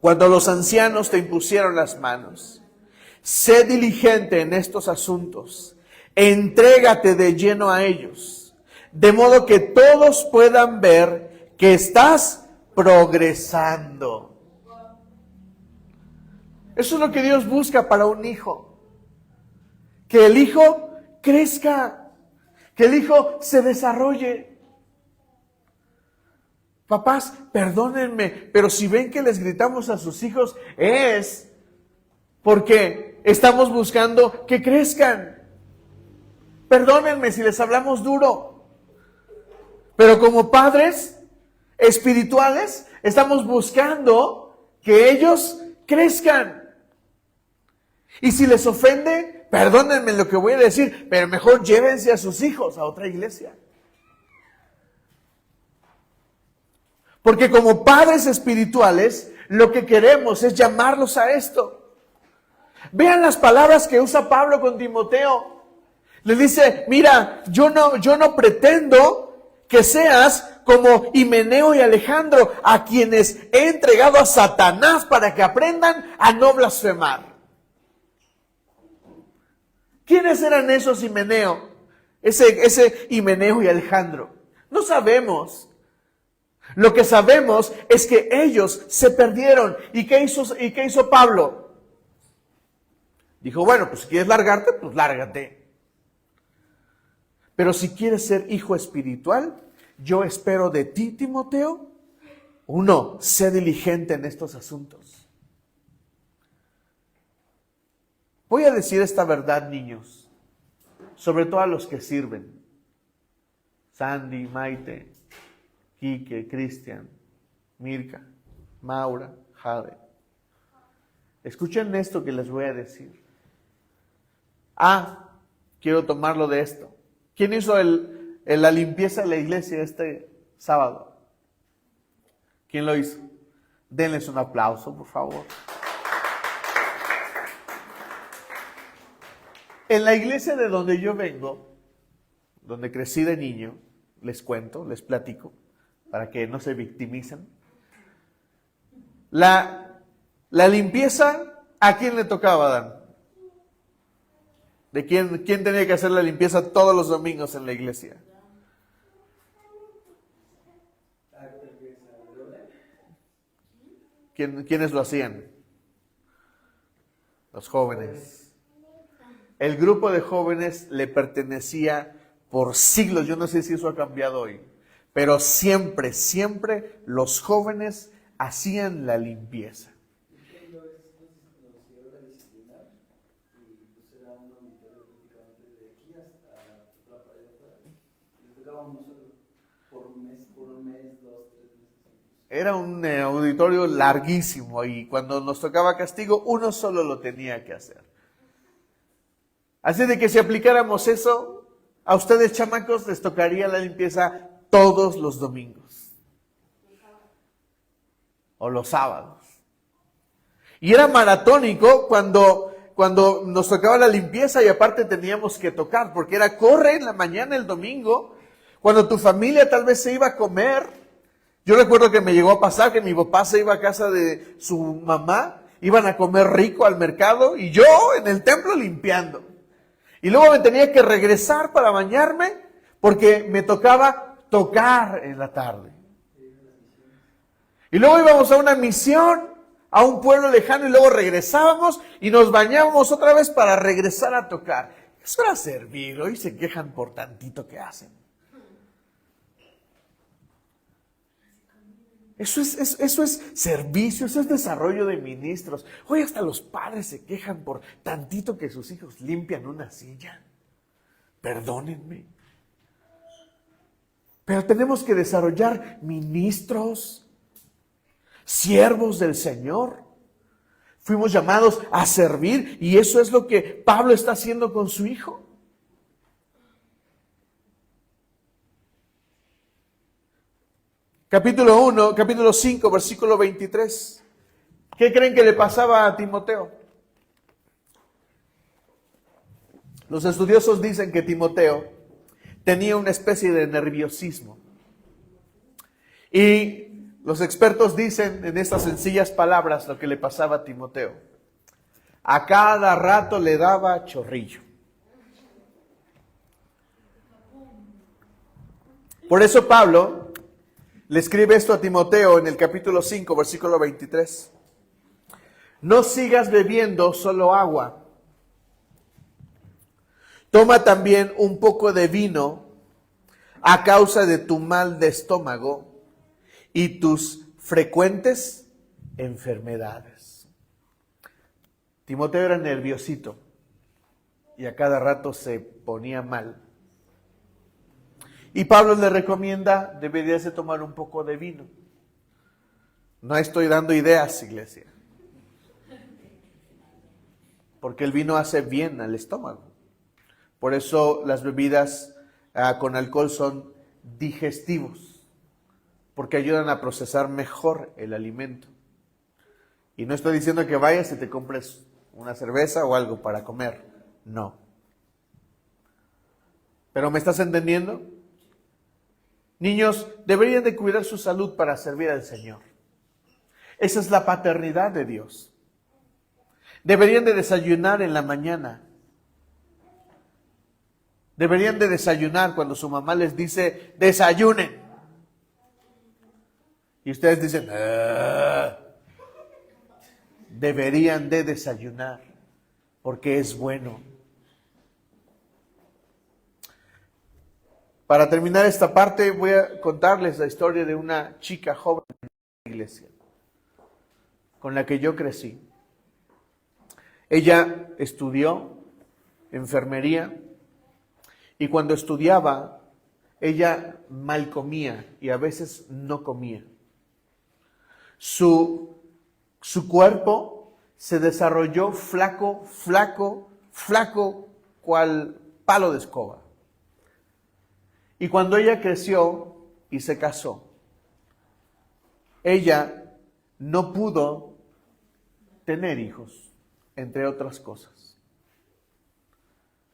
cuando los ancianos te impusieron las manos. Sé diligente en estos asuntos, entrégate de lleno a ellos, de modo que todos puedan ver que estás progresando. Eso es lo que Dios busca para un hijo. Que el hijo crezca, que el hijo se desarrolle. Papás, perdónenme, pero si ven que les gritamos a sus hijos es porque estamos buscando que crezcan. Perdónenme si les hablamos duro. Pero como padres espirituales, estamos buscando que ellos crezcan. Y si les ofende, perdónenme lo que voy a decir, pero mejor llévense a sus hijos a otra iglesia. Porque como padres espirituales, lo que queremos es llamarlos a esto. Vean las palabras que usa Pablo con Timoteo. Le dice: mira, yo no pretendo que seas como Himeneo y Alejandro, a quienes he entregado a Satanás para que aprendan a no blasfemar. ¿Quiénes eran esos Himeneo? Ese Himeneo y Alejandro. No sabemos. Lo que sabemos es que ellos se perdieron. ¿Y qué hizo Pablo? Dijo: bueno, pues si quieres largarte, pues lárgate. Pero si quieres ser hijo espiritual, yo espero de ti, Timoteo, Uno, sé diligente en estos asuntos. Voy a decir esta verdad, niños, sobre todo a los que sirven. Sandy, Maite, Quique, Cristian, Mirka, Maura, Jade. Escuchen esto que les voy a decir. Quiero tomarlo de esto. ¿Quién hizo la limpieza de la iglesia este sábado? ¿Quién lo hizo? Denles un aplauso, por favor. En la iglesia de donde yo vengo, donde crecí de niño, les cuento, les platico, para que no se victimicen. La limpieza, ¿a quién le tocaba, Dan? ¿De quién tenía que hacer la limpieza todos los domingos en la iglesia? ¿Quiénes lo hacían? Los jóvenes. El grupo de jóvenes le pertenecía por siglos. Yo no sé si eso ha cambiado hoy, pero siempre los jóvenes hacían la limpieza. Era un auditorio larguísimo y cuando nos tocaba castigo, uno solo lo tenía que hacer. Así de que si aplicáramos eso, a ustedes, chamacos, les tocaría la limpieza todos los domingos. O los sábados. Y era maratónico cuando nos tocaba la limpieza y aparte teníamos que tocar, porque era corre en la mañana el domingo, cuando tu familia tal vez se iba a comer. Yo recuerdo que me llegó a pasar que mi papá se iba a casa de su mamá, iban a comer rico al mercado y yo en el templo limpiando. Y luego me tenía que regresar para bañarme porque me tocaba tocar en la tarde. Y luego íbamos a una misión, a un pueblo lejano y luego regresábamos y nos bañábamos otra vez para regresar a tocar. Eso era servir, hoy se quejan por tantito que hacen. Eso es servicio, eso es desarrollo de ministros. Hoy hasta los padres se quejan por tantito que sus hijos limpian una silla. Perdónenme. Pero tenemos que desarrollar ministros, siervos del Señor. Fuimos llamados a servir y eso es lo que Pablo está haciendo con su hijo. Capítulo 5, versículo 23. ¿Qué creen que le pasaba a Timoteo? Los estudiosos dicen que Timoteo tenía una especie de nerviosismo. Y los expertos dicen en estas sencillas palabras lo que le pasaba a Timoteo. A cada rato le daba chorrillo. Por eso Pablo le escribe esto a Timoteo en el capítulo 5, versículo 23. No sigas bebiendo solo agua. Toma también un poco de vino a causa de tu mal de estómago y tus frecuentes enfermedades. Timoteo era nerviosito y a cada rato se ponía mal. Y Pablo le recomienda, deberías de tomar un poco de vino. No estoy dando ideas, iglesia. Porque el vino hace bien al estómago. Por eso las bebidas con alcohol son digestivos. Porque ayudan a procesar mejor el alimento. Y no estoy diciendo que vayas y te compres una cerveza o algo para comer. No. ¿Pero me estás entendiendo? Niños, deberían de cuidar su salud para servir al Señor. Esa es la paternidad de Dios. Deberían de desayunar en la mañana. Deberían de desayunar cuando su mamá les dice, desayunen. Y ustedes dicen, deberían de desayunar porque es bueno. Para terminar esta parte voy a contarles la historia de una chica joven iglesia con la que yo crecí. Ella estudió enfermería y cuando estudiaba, ella mal comía y a veces no comía. Su cuerpo se desarrolló flaco, cual palo de escoba. Y cuando ella creció y se casó, ella no pudo tener hijos, entre otras cosas.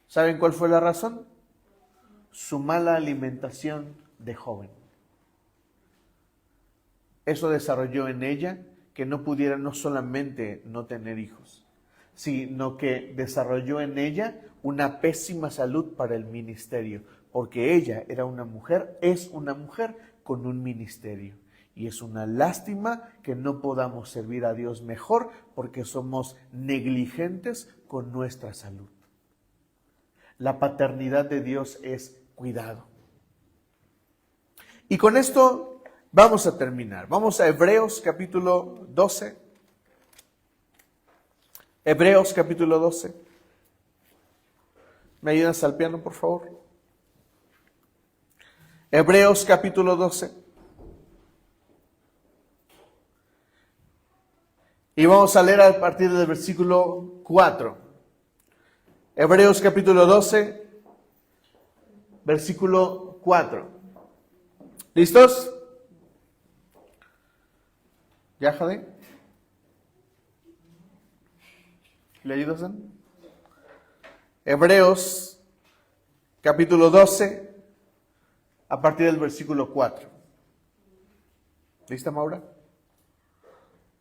¿Saben cuál fue la razón? Su mala alimentación de joven. Eso desarrolló en ella que no pudiera no solamente no tener hijos, sino que desarrolló en ella una pésima salud para el ministerio, porque ella era una mujer, es una mujer con un ministerio. Y es una lástima que no podamos servir a Dios mejor porque somos negligentes con nuestra salud. La paternidad de Dios es cuidado. Y con esto vamos a terminar. Vamos a Hebreos capítulo 12. Hebreos capítulo 12. ¿Me ayudas al piano, por favor? Hebreos capítulo 12. Y vamos a leer a partir del versículo 4. Hebreos capítulo 12, versículo 4. ¿Listos? ¿Ya, Jade? ¿Le ayudas, Dan? Hebreos capítulo 12, a partir del versículo 4. ¿Lista, Maura?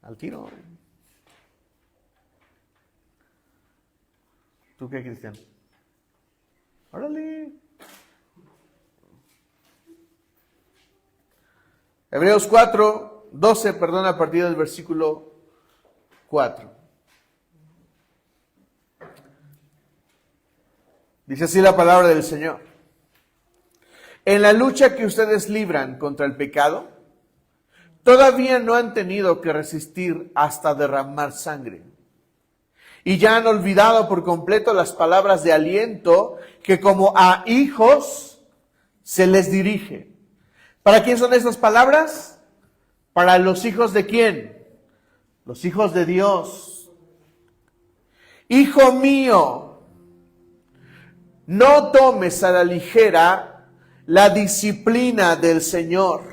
Al tiro. ¿Tú qué, Cristian? ¡Órale! Hebreos 12, a partir del versículo 4. Dice así la palabra del Señor. En la lucha que ustedes libran contra el pecado, todavía no han tenido que resistir hasta derramar sangre. Y ya han olvidado por completo las palabras de aliento que como a hijos se les dirige. ¿Para quién son esas palabras? ¿Para los hijos de quién? Los hijos de Dios. Hijo mío, no tomes a la ligera la disciplina del Señor,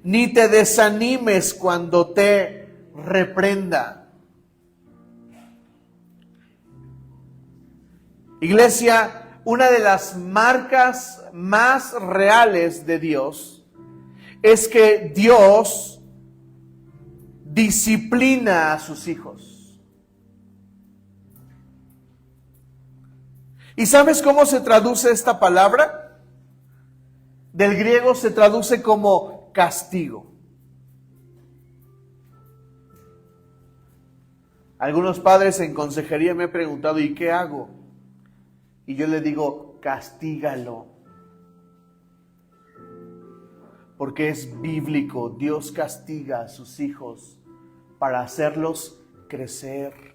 ni te desanimes cuando te reprenda. Iglesia, una de las marcas más reales de Dios es que Dios disciplina a sus hijos. ¿Y sabes cómo se traduce esta palabra? Del griego se traduce como castigo. Algunos padres en consejería me han preguntado, ¿y qué hago? Y yo le digo, castígalo. Porque es bíblico, Dios castiga a sus hijos para hacerlos crecer.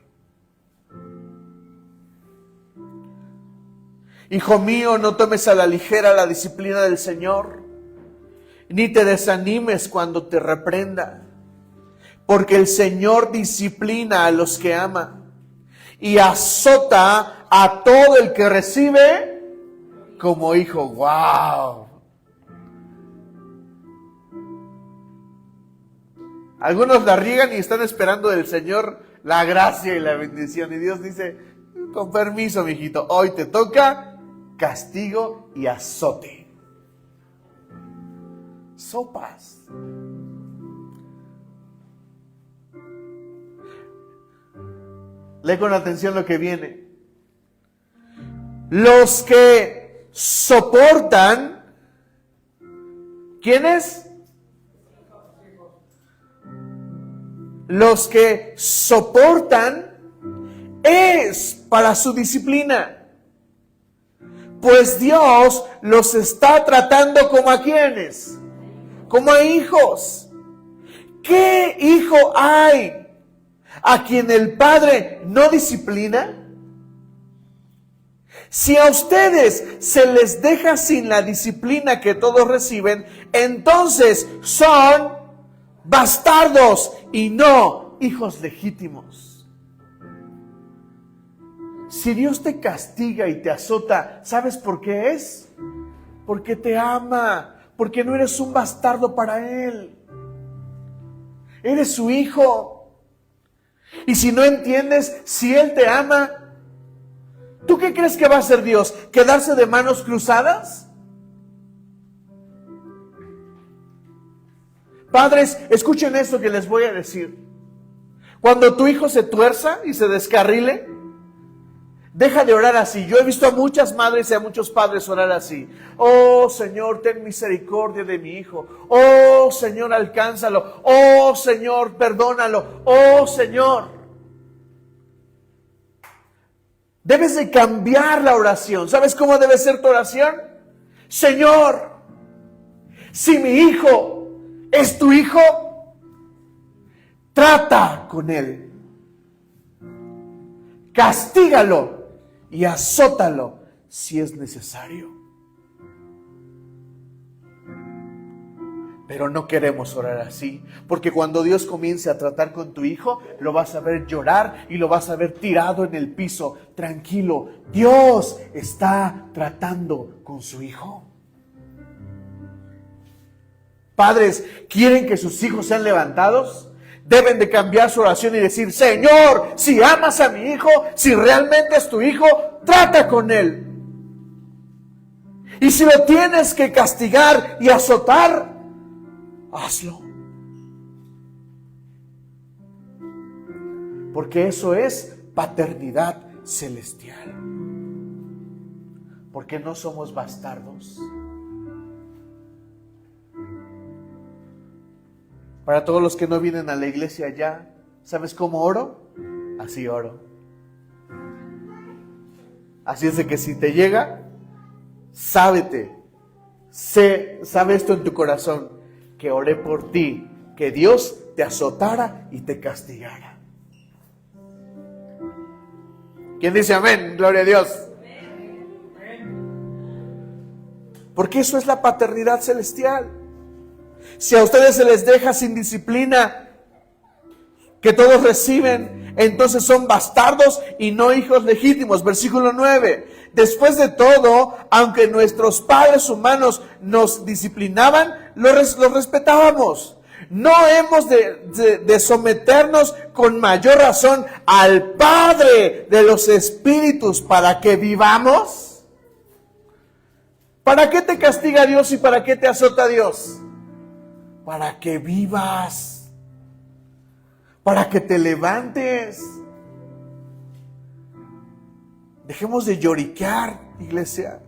Hijo mío, no tomes a la ligera la disciplina del Señor, ni te desanimes cuando te reprenda, porque el Señor disciplina a los que ama y azota a todo el que recibe como hijo. ¡Wow! Algunos la riegan y están esperando del Señor la gracia y la bendición. Y Dios dice, con permiso, mijito, hoy te toca castigo y azote. Sopas. Lee con atención lo que viene. Los que soportan, ¿quiénes? Los que soportan es para su disciplina, pues Dios los está tratando como a ¿quiénes? Como a hijos. ¿Qué hijo hay a quien el padre no disciplina? Si a ustedes se les deja sin la disciplina que todos reciben, entonces son bastardos y no hijos legítimos. Si Dios te castiga y te azota, ¿sabes por qué es? Porque te ama, porque no eres un bastardo para Él. Eres su hijo. Y si no entiendes, si Él te ama, ¿tú qué crees que va a hacer Dios? ¿Quedarse de manos cruzadas? Padres, escuchen esto que les voy a decir. Cuando tu hijo se tuerza y se descarrile, deja de orar así. Yo he visto a muchas madres y a muchos padres orar así. Oh Señor, ten misericordia de mi hijo. Oh Señor, alcánzalo. Oh Señor, perdónalo. Oh Señor. Debes de cambiar la oración. ¿Sabes cómo debe ser tu oración? Señor, si mi hijo es tu hijo, trata con él. Castígalo y azótalo si es necesario. Pero no queremos orar así, porque cuando Dios comience a tratar con tu hijo, lo vas a ver llorar y lo vas a ver tirado en el piso. Tranquilo, Dios está tratando con su hijo. Padres, ¿quieren que sus hijos sean levantados? Deben de cambiar su oración y decir, Señor, si amas a mi hijo, si realmente es tu hijo, trata con él. Y si lo tienes que castigar y azotar, hazlo. Porque eso es paternidad celestial. Porque no somos bastardos. Para todos los que no vienen a la iglesia ya, ¿sabes cómo oro? Así oro. Así es de que si te llega, sabe esto en tu corazón, que oré por ti, que Dios te azotara y te castigara. ¿Quién dice amén? Gloria a Dios. Porque eso es la paternidad celestial. Si a ustedes se les deja sin disciplina que todos reciben, entonces son bastardos y no hijos legítimos. Versículo 9. Después de todo, aunque nuestros padres humanos nos disciplinaban, los respetábamos. ¿No hemos de someternos con mayor razón al Padre de los Espíritus para que vivamos? ¿Para qué te castiga Dios y para qué te azota Dios? Para que vivas, para que te levantes. Dejemos de lloriquear, iglesia.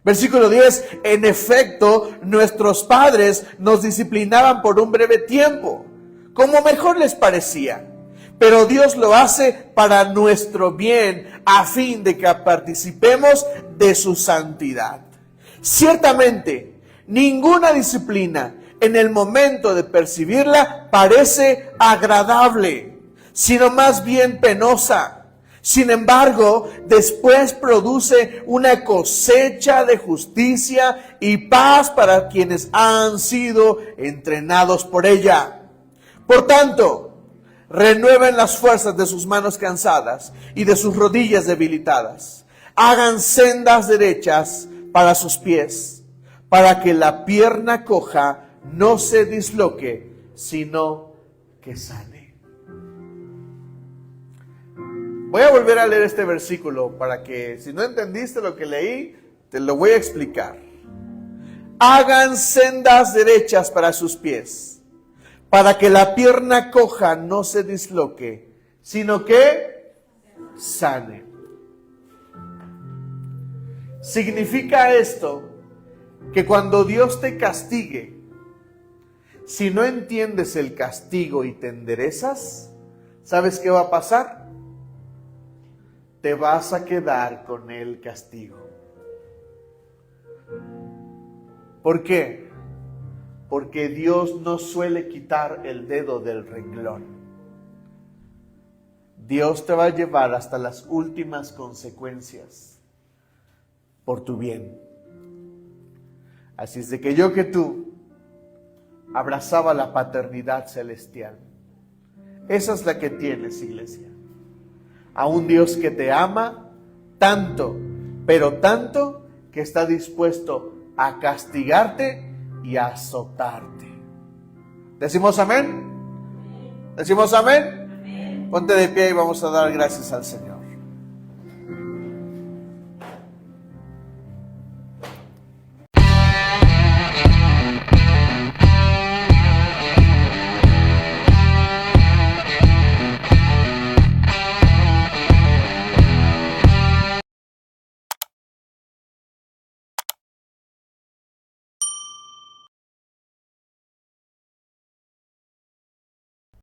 Versículo 10, en efecto, nuestros padres nos disciplinaban por un breve tiempo, como mejor les parecía. Pero Dios lo hace para nuestro bien, a fin de que participemos de su santidad. Ciertamente, ninguna disciplina en el momento de percibirla parece agradable, sino más bien penosa. Sin embargo, después produce una cosecha de justicia y paz para quienes han sido entrenados por ella. Por tanto, renueven las fuerzas de sus manos cansadas y de sus rodillas debilitadas. Hagan sendas derechas para sus pies, para que la pierna coja no se disloque, sino que sane. Voy a volver a leer este versículo para que, si no entendiste lo que leí, te lo voy a explicar. Hagan sendas derechas para sus pies, para que la pierna coja no se disloque, sino que sane. Significa esto que cuando Dios te castigue, si no entiendes el castigo y te enderezas, ¿sabes qué va a pasar? Te vas a quedar con el castigo. ¿Por qué? porque Dios no suele quitar el dedo del renglón. Dios te va a llevar hasta las últimas consecuencias por tu bien. Así es de que yo que tú abrazaba la paternidad celestial. Esa es la que tienes, iglesia. A un Dios que te ama tanto, pero tanto, que está dispuesto a castigarte y a azotarte. ¿Decimos amén? ¿Decimos amén? Ponte de pie y vamos a dar gracias al Señor.